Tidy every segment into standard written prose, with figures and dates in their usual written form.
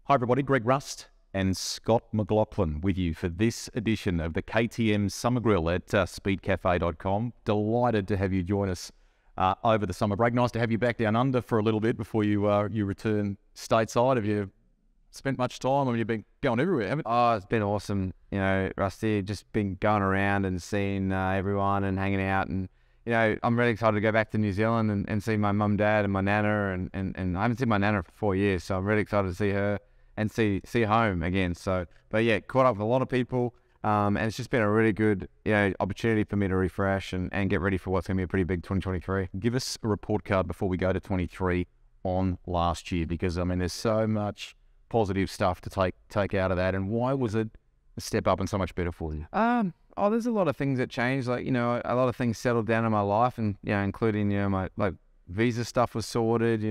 Hi everybody, Greg Rust and Scott McLaughlin with you for this edition of the KTM Summer Grill at speedcafe.com. Delighted to have you join us over the summer break. Nice to have you back down under for a little bit before you return stateside. Have you spent much time? I mean, you've been going everywhere, haven't you? Oh, it's been awesome, Rusty. Just been going around and seeing everyone and hanging out. And, I'm really excited to go back to New Zealand and see my mum, dad, and my nana. And I haven't seen my nana for 4 years, so I'm really excited to see her and see home again. So, but yeah, caught up with a lot of people. And it's just been a really good opportunity for me to refresh and get ready for what's going to be a pretty big 2023. Give us a report card before we go to 23 on last year, because, I mean, there's so much positive stuff to take out of that. And why was it a step up and so much better for you? There's a lot of things that changed. Like, a lot of things settled down in my life, and including my visa stuff was sorted.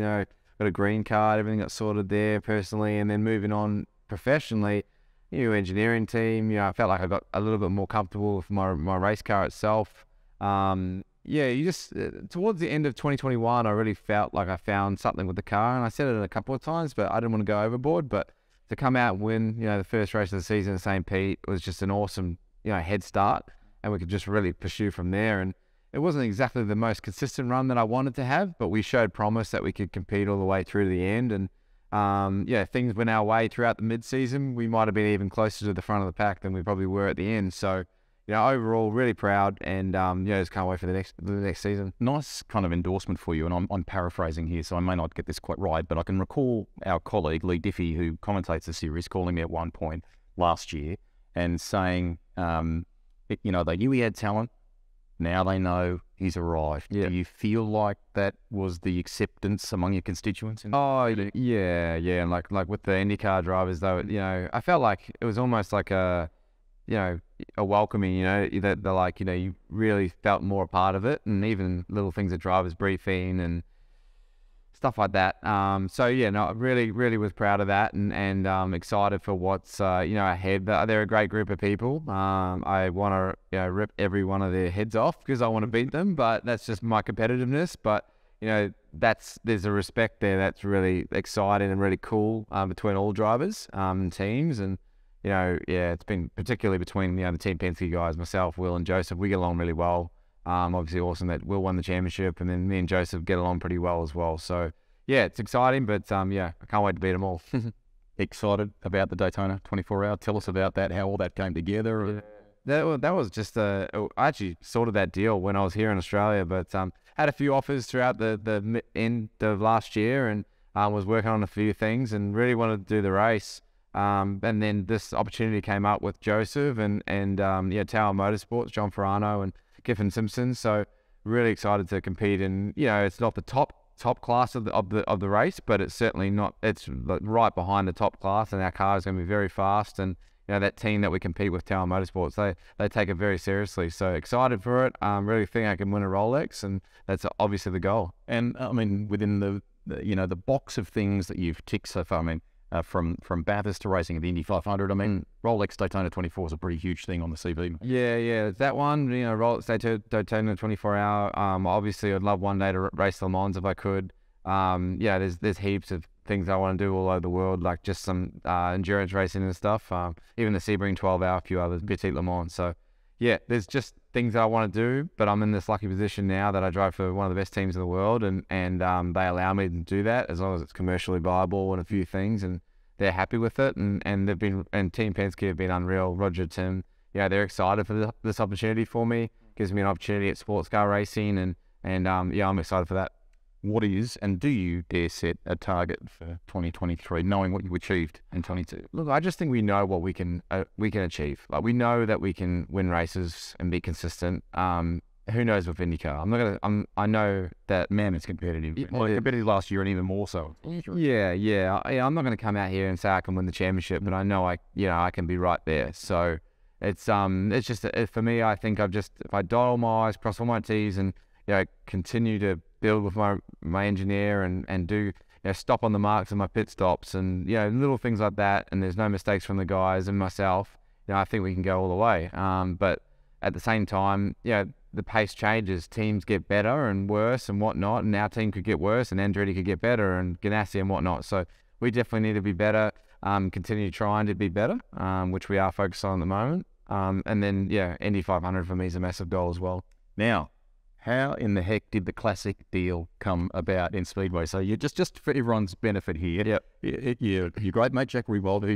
Got a green card, everything got sorted there personally, and then moving on professionally, engineering team. I felt like I got a little bit more comfortable with my race car itself. Towards the end of 2021, I really felt like I found something with the car, and I said it a couple of times, but I didn't want to go overboard. But to come out and win, the first race of the season at St. Pete was just an awesome, head start, and we could just really pursue from there. And it wasn't exactly the most consistent run that I wanted to have, but we showed promise that we could compete all the way through to the end. And things went our way throughout the mid-season. We might have been even closer to the front of the pack than we probably were at the end. So, overall, really proud, and just can't wait for the next season. Nice kind of endorsement for you, and I'm paraphrasing here, so I may not get this quite right, but I can recall our colleague Lee Diffie, who commentates the series, calling me at one point last year and saying, they knew he had talent. Now they know he's arrived. Yeah. Do you feel like that was the acceptance among your constituents? Oh, yeah. And like with the IndyCar drivers, though, I felt like it was almost like a welcoming, that they're like, you really felt more a part of it, and even little things at drivers briefing and stuff like that. I really was proud of that, and excited for what's ahead. They're a great group of people. I want to rip every one of their heads off because I want to beat them, but that's just my competitiveness. But there's a respect there that's really exciting and really cool between all drivers and teams. And it's been particularly between the Team Penske guys, myself, Will, and Joseph. We get along really well. Obviously awesome that Will won the championship, and then me and Joseph get along pretty well as well. So yeah, it's exciting, but I can't wait to beat them all. Excited about the Daytona 24-hour? Tell us about that, how all that came together. Yeah. That was just I actually sorted that deal when I was here in Australia, but had a few offers throughout the end of last year, and was working on a few things and really wanted to do the race. And then this opportunity came up with Joseph and Tower Motorsports, John Ferrano and Giffen Simpson. So really excited to compete. And it's not the top class of the race, but it's certainly not. It's right behind the top class, and our car is going to be very fast. And that team that we compete with, Tower Motorsports, they take it very seriously. So excited for it. Really think I can win a Rolex, and that's obviously the goal. And I mean, within the box of things that you've ticked so far, I mean, from Bathurst to racing at the Indy 500, I mean, Rolex Daytona 24 is a pretty huge thing on the CV. Yeah, that one, Rolex Daytona 24-hour. Obviously, I'd love one day to race Le Mans if I could. There's heaps of things I want to do all over the world, like just some endurance racing and stuff. Even the Sebring 12-hour, a few others, Petit Le Mans. So yeah, there's just things that I want to do, but I'm in this lucky position now that I drive for one of the best teams in the world, and they allow me to do that as long as it's commercially viable and a few things, and they're happy with it, and Team Penske have been unreal. Roger, Tim, they're excited for this opportunity for me. Gives me an opportunity at sports car racing, and I'm excited for that. What is, and do you dare set a target for 2023, knowing what you achieved in 22? Look, I just think we know what we can achieve. Like, we know that we can win races and be consistent. Who knows with IndyCar? I know that, man, it's competitive. Competitive last year, and even more so. Yeah. I'm not going to come out here and say I can win the championship, but I know I can be right there. So it's just for me. I think if I dot all my I's, cross all my T's, and continue to build with my engineer and do stop on the marks of my pit stops, and little things like that, and there's no mistakes from the guys and myself, I think we can go all the way. But at the same time, the pace changes, teams get better and worse and whatnot, and our team could get worse, and Andretti could get better, and Ganassi and whatnot. So we definitely need to be better. continue trying to be better, which we are focused on at the moment. And then, yeah, Indy 500 for me is a massive goal as well. Now, how in the heck did the classic deal come about in Speedway? So you just for everyone's benefit here. Yep. Your great mate Jack Riewoldt, who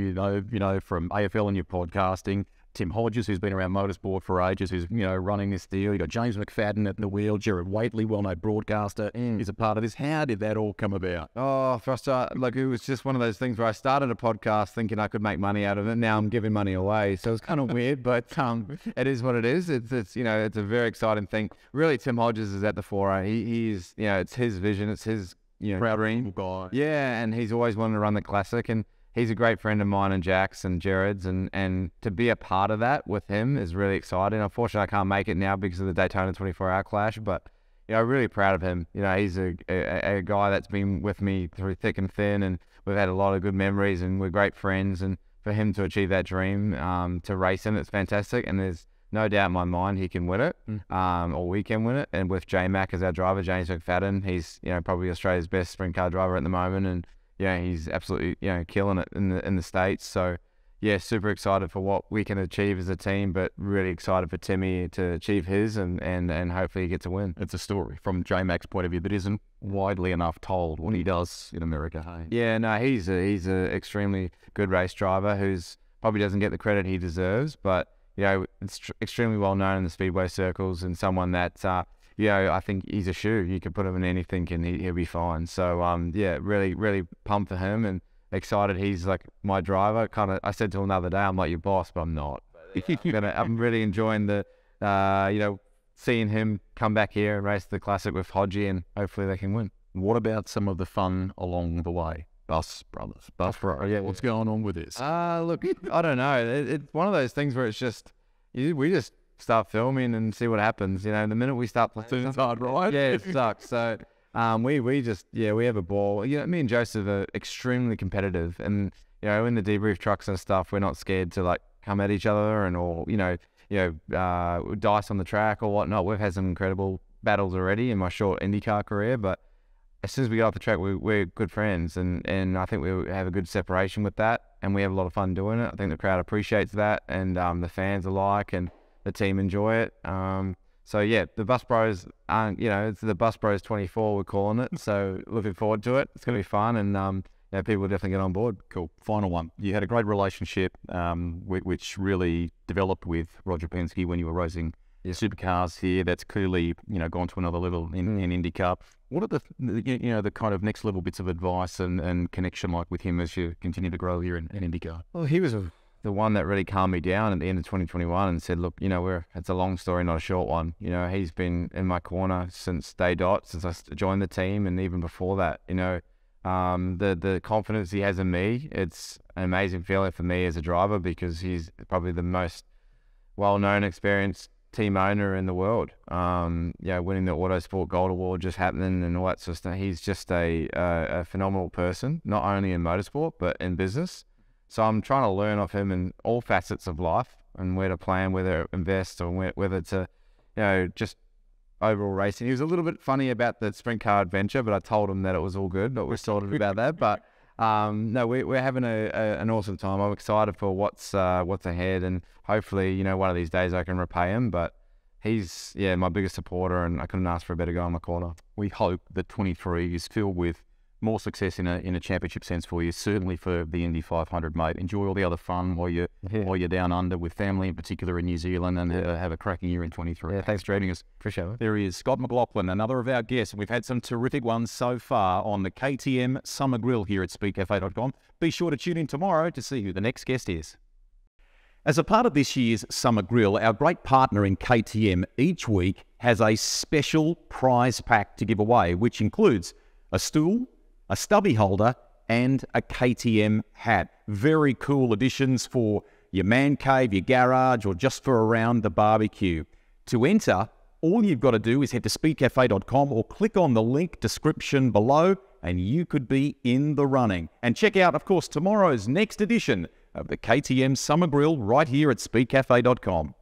you know from AFL and your podcasting. Tim Hodges, who's been around motorsport for ages, who's running this deal. You got James McFadden at the wheel. Jared Waitley, well-known broadcaster, is a part of this. How did that all come about? Oh, for us, it was just one of those things where I started a podcast thinking I could make money out of it. Now I'm giving money away, so it's kind of weird, but it is what it is. It's it's a very exciting thing. Really, Tim Hodges is at the fore. He's it's his vision. It's his proud dream guy. Yeah, and he's always wanted to run the classic, and he's a great friend of mine and Jack's and Jared's, and to be a part of that with him is really exciting. Unfortunately, I can't make it now because of the Daytona 24-hour clash, but really proud of him. He's a guy that's been with me through thick and thin, and we've had a lot of good memories, and we're great friends. And for him to achieve that dream, to race in, it's fantastic. And there's no doubt in my mind he can win it, or we can win it. And with J-Mac as our driver, James McFadden, he's probably Australia's best sprint car driver at the moment, and he's absolutely killing it in the States. So yeah, super excited for what we can achieve as a team, but really excited for Timmy to achieve his and hopefully he gets a win. It's a story from J-Mac's point of view that isn't widely enough told what he does in America. Hey? Yeah, no, he's a extremely good race driver who's probably doesn't get the credit he deserves, but it's extremely well known in the speedway circles, and someone that I think he's a shoe. You could put him in anything and he'll be fine. So, really, really pumped for him and excited. He's like my driver. I said to him the other day, I'm like your boss, but I'm not. I'm really enjoying the, seeing him come back here and race the classic with Hodgie, and hopefully they can win. What about some of the fun along the way? Bus brothers. Yeah, what's going on with this? Look, I don't know. It's one of those things where it's just, we just start filming and see what happens. The minute we start playing, it's hard, right? Yeah, it sucks. So we just we have a ball. Me and Joseph are extremely competitive, and in the debrief trucks and stuff, we're not scared to like come at each other or dice on the track or whatnot. We've had some incredible battles already in my short IndyCar career, but as soon as we get off the track, we're good friends, and I think we have a good separation with that, and we have a lot of fun doing it. I think the crowd appreciates that, and the fans alike, and the team enjoy it. So yeah, the Bus Bros aren't, it's the Bus Bros 24 we're calling it. So looking forward to it. It's going to be fun, and people will definitely get on board. Cool. Final one. You had a great relationship, which really developed with Roger Penske when you were racing supercars here. That's clearly gone to another level in IndyCar. What are the kind of next level bits of advice and connection like with him as you continue to grow here in IndyCar? Well, he was the one that really calmed me down at the end of 2021 and said, look, it's a long story, not a short one. He's been in my corner since day dot, since I joined the team, and even before that. The confidence he has in me, it's an amazing feeling for me as a driver, because he's probably the most well-known, experienced team owner in the world. Winning the Autosport Gold Award just happening and all that sort of stuff. He's just a phenomenal person, not only in motorsport, but in business. So I'm trying to learn off him in all facets of life, and where to plan, whether to invest, or whether to, just overall racing. He was a little bit funny about the sprint car adventure, but I told him that it was all good, but we're sorted about that. But no, we're having an awesome time. I'm excited for what's ahead, and hopefully, one of these days I can repay him. But he's my biggest supporter, and I couldn't ask for a better guy in my corner. We hope that 23 is filled with more success in a championship sense for you, certainly for the Indy 500, mate. Enjoy all the other fun while you're down under with family, in particular in New Zealand, and have a cracking year in 23. Yeah, thanks for joining us. Appreciate it. There he is, Scott McLaughlin, another of our guests. We've had some terrific ones so far on the KTM Summer Grill here at Speedcafe.com. Be sure to tune in tomorrow to see who the next guest is. As a part of this year's Summer Grill, our great partner in KTM each week has a special prize pack to give away, which includes a stool, a stubby holder, and a KTM hat. Very cool additions for your man cave, your garage, or just for around the barbecue. To enter, all you've got to do is head to speedcafe.com or click on the link description below, and you could be in the running. And check out, of course, tomorrow's next edition of the KTM Summer Grill right here at speedcafe.com.